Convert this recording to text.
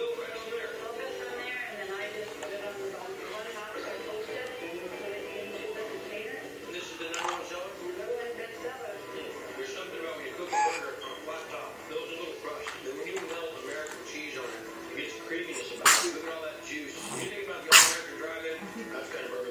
go right on there. Focus on there, and then I just put it on the one top, so I post it, and we put it into the container. This is the number one seller? That's sellers. There's something about when you cook a burger on a flat top, those are a little crushed. Then when you melt American cheese on it, it gets creaminess about it. Look at all that juice. When you think about the all-American drive-in, that's kind of burger.